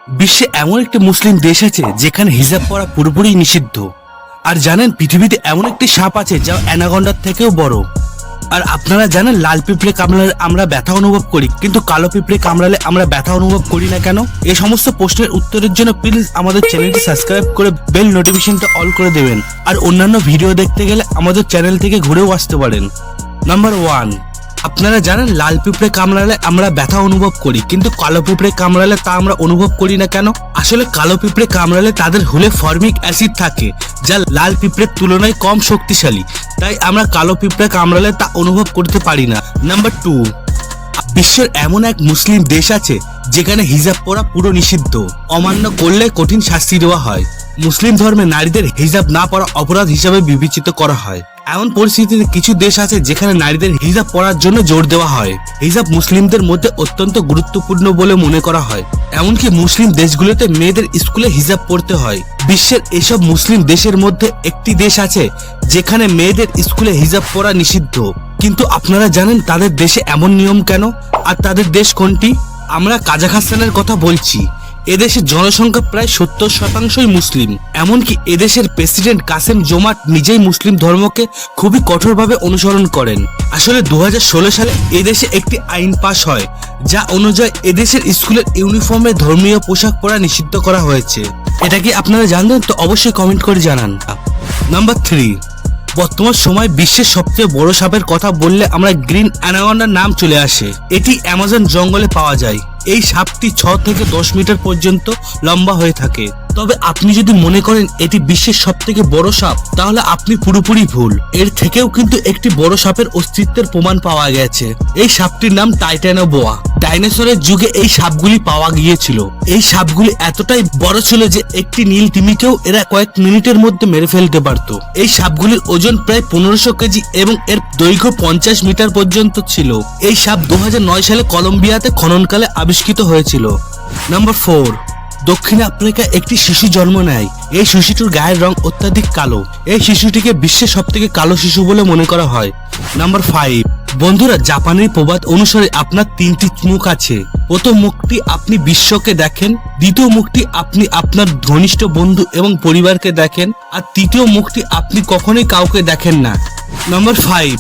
বিশ্বে এমন একটি মুসলিম দেশ আছে যেখানে হিজাব পরা পুরোপুরি নিষিদ্ধ। আর জানেন পৃথিবীতে এমন একটি সাপ আছে যা অ্যানাকন্ডার থেকেও বড়। আর আপনারা জানেন লাল পিঁপড়ে কামড়ালে আমরা ব্যথা অনুভব করি, কিন্তু কালো পিঁপড়ে কামড়ালে আমরা ব্যথা অনুভব করি না কেন? এই সমস্ত প্রশ্নের উত্তরের জন্য প্লিজ আমাদের চ্যানেলটি সাবস্ক্রাইব করে বেল নোটিফিকেশনটা অল করে দেবেন। আর অন্যান্য ভিডিও দেখতে গেলে আমাদের চ্যানেল থেকে ঘুরেও আসতে পারেন। নাম্বার 1, আপনারা জানেন লাল পিঁপড়ে কামড়ালে আমরা ব্যথা অনুভব করি, কিন্তু কালো পিঁপড়ে কামড়ালে তা আমরা অনুভব করি না কেন? আসলে কালো পিঁপড়ে কামড়ালে তাদের হুলে ফর্মিক অ্যাসিড থাকে, যা লাল পিঁপড়ের তুলনায় কম শক্তিশালী, তাই আমরা কালো পিঁপড়ে কামড়ালে তা অনুভব করতে পারি না। নাম্বার 2, বিশ্বের এমন এক মুসলিম দেশ আছে যেখানে হিজাব পরা পুরো নিষিদ্ধ। অমান্য করলে কঠিন শাস্তি দেওয়া হয়। মুসলিম ধর্মে নারীদের হিজাব না পরা অপরাধ হিসাবে বিবেচিত করা হয়। এমন পরিস্থিতিতে কিছু দেশ আছে যেখানে নারীদের হিজাব পরার জন্য জোর দেওয়া হয়। হিজাব মুসলিমদের মধ্যে অত্যন্ত গুরুত্বপূর্ণ বলে মনে করা হয়। এমনকি মুসলিম দেশগুলোতে মেয়েদের স্কুলে হিজাব পড়তে হয়। বিশ্বের এসব মুসলিম দেশের মধ্যে একটি দেশ আছে যেখানে মেয়েদের স্কুলে হিজাব পরা নিষিদ্ধ। কিন্তু আপনারা জানেন তাদের দেশে এমন নিয়ম কেন? আর তাদের দেশ কোনটি? আমরা কাজাখস্তানের কথা বলছি। এদেশের জনসংখ্যা প্রায় 70% মুসলিম। এমনকি এদেশের প্রেসিডেন্ট কাসেম জোমার্ট নিজেই মুসলিম ধর্মকে খুবই কঠোরভাবে অনুসরণ করেন। আসলে 2016 সালে এদেশে একটি আইন পাশ হয় যা অনুযায়ী এদেশের স্কুলের ইউনিফর্মে ধর্মীয় পোশাক পরা নিষিদ্ধ করা হয়েছে। এটা কি আপনারা জানতেন? তো অবশ্যই কমেন্ট করে জানান। নাম্বার 3, বর্তমান সময় বিশ্বের সবচেয়ে বড় সাপের কথা বললে আমরা গ্রিন অ্যানাকন্ডার নাম চলে আসে। এটি অ্যামাজন জঙ্গলে পাওয়া যায়। এই সাপটি 6 থেকে 10 মিটার পর্যন্ত লম্বা হয়ে থাকে। তবে আপনি যদি মনে করেন এটি বিশ্বের সবথেকে বড় সাপ, তাহলে আপনি পুরোপুরি ভুল। এর থেকেও কিন্তু একটি বড় সাপের অস্তিত্বের প্রমাণ পাওয়া গেছে। এই সাপটির নাম টাইটানোবোয়া। ডাইনোসরের যুগে এই সাপগুলি পাওয়া গিয়েছিল। এই সাপগুলি এতটাই বড় ছিল যে একটি নীল তিমিকেও এরা কয়েক মিনিটের মধ্যে মেরে ফেলতে পারত। এই সাপগুলির ওজন প্রায় 1500 কেজি এবং এর দৈর্ঘ্য 50 মিটার পর্যন্ত ছিল। এই সাপ 2009 সালে কলম্বিয়াতে খননকালে আবিষ্কৃত হয়েছিল। নাম্বার 4, দক্ষিণ আফ্রিকায় একটি শিশু জন্ম নেয়। এই শিশুটির গায়ের রং অত্যাধিক কালো। এই শিশুটিকে বিশ্বের সবথেকে কালো শিশু বলে মনে করা হয়। নাম্বার 5, বন্ধুরা, জাপানের প্রবাদ অনুসারে আপনার 3টি মুখ আছে। প্রথম মুখটি আপনি বিশ্বকে দেখেন, দ্বিতীয় মুখটি আপনি আপনার ঘনিষ্ঠ বন্ধু এবং পরিবারকে দেখেন, আর তৃতীয় মুখটি আপনি কখনোই কাউকে দেখেন না। নাম্বার 5,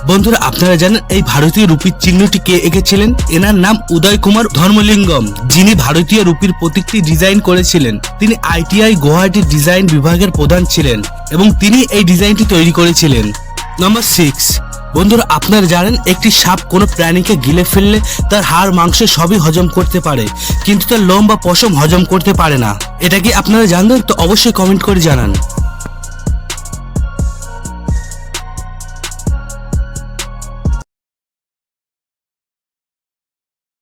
বন্ধুরা, আপনারা জানেন এই ভারতীয় রুপির চিহ্নটি কে এঁকেছিলেন? এনার নাম উদয় কুমার ধর্মলিঙ্গম, যিনি ভারতীয় রুপির প্রতীকটি ডিজাইন করেছিলেন। তিনি ITI গুয়াহাটি ডিজাইন বিভাগের প্রধান ছিলেন এবং তিনি এই ডিজাইনটি তৈরি করেছিলেন। নাম্বার 6, বন্ধুরা, আপনারা জানেন একটি সাপ কোনো প্রাণীকে গিলে ফেললে তার হাড় মাংস সবই হজম করতে পারে, কিন্তু তার লোম বা পশম হজম করতে পারে না। এটা কি আপনারা জানতেন? তো অবশ্যই কমেন্ট করে জানান।